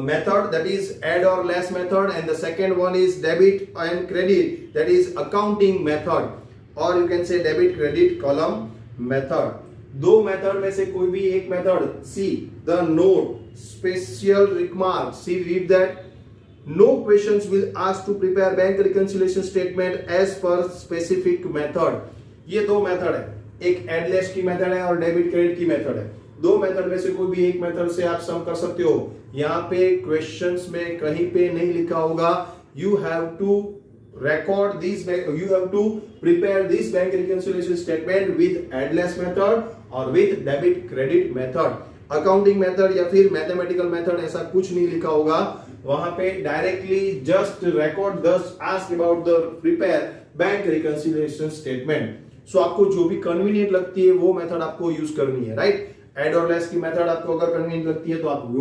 method, that is add or less method, and the second one is debit and credit, that is accounting method, or you can say debit credit column method. दो method में से कोई भी एक method, see the note special remark, see read that no questions will ask to prepare bank reconciliation statement as per specific method. ये दो method है, एक एडलेस की मेथड है और डेबिट क्रेडिट की मेथड है। दो मेथड में से कोई भी एक मेथड से आप सम कर सकते हो। यहाँ पे क्वेश्चंस में कहीं पे नहीं लिखा होगा you have to record these, you have to prepare this bank reconciliation statement with addless method or with debit credit method, accounting method या फिर mathematical method ऐसा कुछ नहीं लिखा होगा वहां पे। Directly just record thus ask about the prepare bank reconciliation statement. सो आपको जो भी कन्वीनियंट लगती है वो मेथड आपको यूज करनी है, राइट। एड और लेस की मेथड आपको अगर कन्वीनियंट लगती है तो आप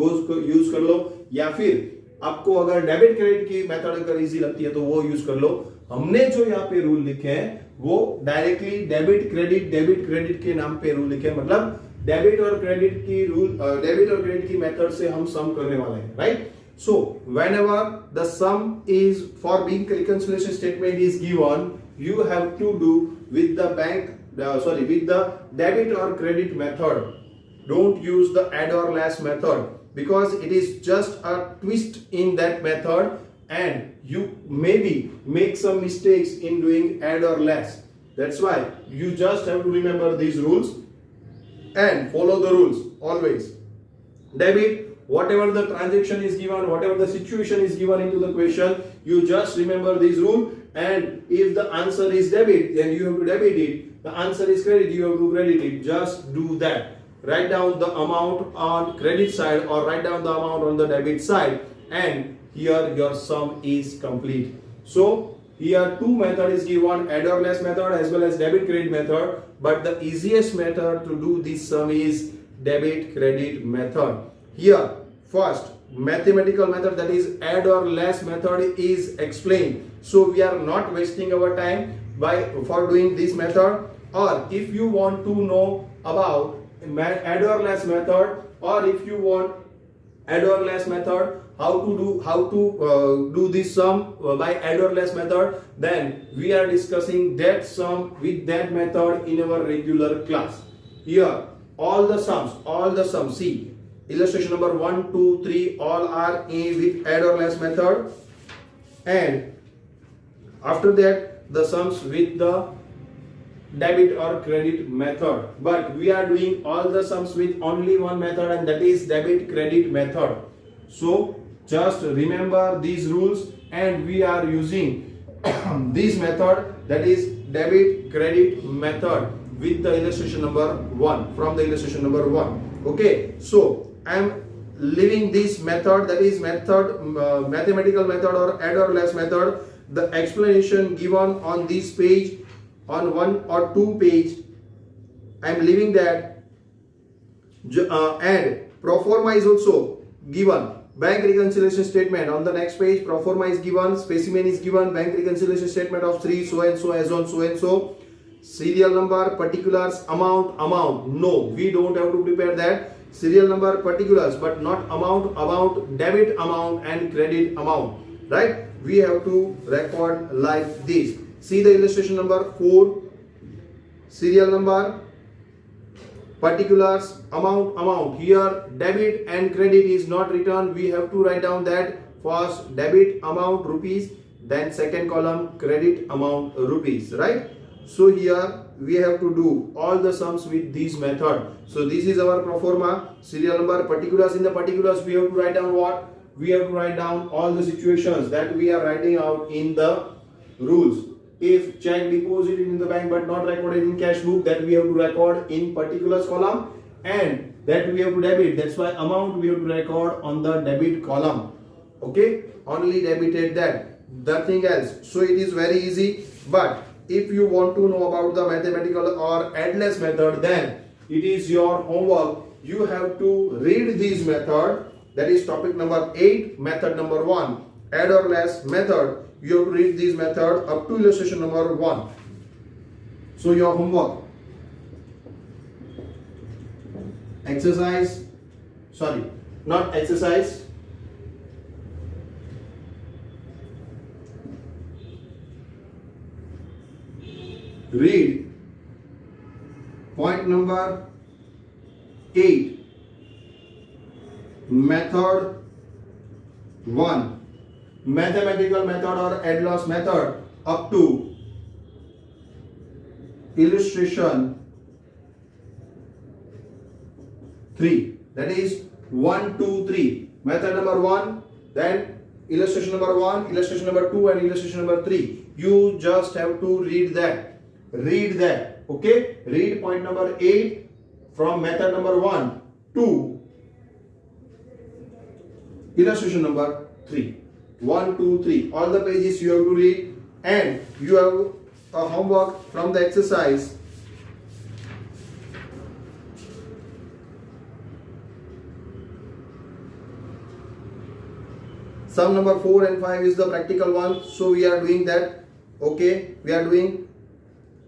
यूज कर लो, या फिर आपको अगर डेबिट क्रेडिट की मेथड अगर इजी लगती है तो वो यूज कर लो। हमने जो यहाँ पे रूल लिखे हैं वो डायरेक्टली डेबिट क्रेडिट के नाम पे रूल लिखे हैं, मतलब डेबिट और क्रेडिट की रूल, डेबिट और क्रेडिट की मेथड से हम सम करने वाले हैं, right. So whenever the sum is for bank reconciliation statement is given, you have to do with the with the debit or credit method. Don't use the add or less method, because it is just a twist in that method and you maybe make some mistakes in doing add or less. That's why you just have to remember these rules and follow the rules always. Debit, whatever the transaction is given, whatever the situation is given into the question, you just remember this rule, and if the answer is debit, then you have to debit it. The answer is credit, you have to credit it. Just do that. Write down the amount on credit side or write down the amount on the debit side, and here your sum is complete. So here two method is given, add or less method as well as debit credit method, but the easiest method to do this sum is debit credit method. Here first mathematical method, that is add or less method, is explained, so we are not wasting our time for doing this method. Or if you want to know about add or less method, or if you want add or less method, how to do this sum by add or less method, then we are discussing that sum with that method in our regular class. Here all the sums, see illustration number 1, 2, 3 all are with add or less method, and after that the sums with the debit or credit method. But we are doing all the sums with only one method, and that is debit credit method. So just remember these rules, and we are using this method, that is debit credit method, with the illustration number 1, from the illustration number 1. Okay, so I am leaving this method, that is mathematical method or add or less method, the explanation given on this page, on 1 or 2 page. I am leaving that, and pro forma is also given. Bank reconciliation statement on the next page, pro forma is given, specimen is given, bank reconciliation statement of 3 so and so, as on so and so, serial number, particulars, amount. No, we don't have to prepare that. Serial number, particulars, but not amount, debit amount and credit amount, right? We have to record like this. See the illustration number 4, serial number, particulars, amount. Here debit and credit is not written. We have to write down that first debit amount rupees, then second column credit amount rupees, right? So here we have to do all the sums with this method. So this is our pro forma, serial number, particulars. In the particulars we have to write down what? We have to write down all the situations that we are writing out in the rules. If check deposited in the bank but not recorded in cash book, that we have to record in particulars column, and that we have to debit. That's why amount we have to record on the debit column. Okay, only debited that, nothing else. So it is very easy. But if you want to know about the mathematical or add less method, then it is your homework. You have to read this method, that is topic number 8, method number 1, add or less method. You have to read this method up to illustration number 1. So your homework, read point number 8, method 1, mathematical method or add loss method, up to illustration 3, that is 1, 2, 3, method number 1, then illustration number 1, illustration number 2 and illustration number 3. You just have to read that. Okay, read point number 8 from method number 1 to illustration number 3. 1, 2, 3, all the pages you have to read, and you have a homework from the exercise. Sum number 4 and 5 is the practical one, so we are doing that. Okay, we are doing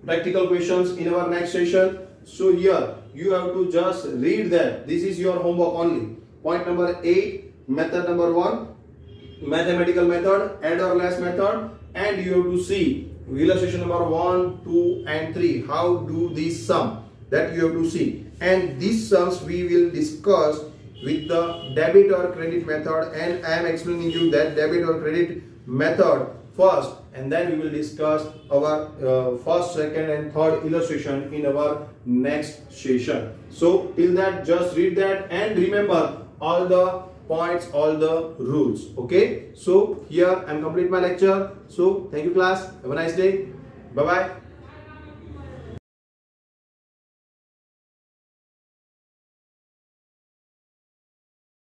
practical questions in our next session. So here you have to just read that. This is your homework only. Point number 8, method number 1, mathematical method, add or less method, and you have to see illustration number 1, 2 and 3. How do this sum, that you have to see, and these sums we will discuss with the debit or credit method, and I am explaining you that debit or credit method first, and then we will discuss our first, second and third illustration in our next session. So till that, just read that and remember all the points, all the rules. Okay, so here I am complete my lecture. So thank you class, have a nice day, bye bye.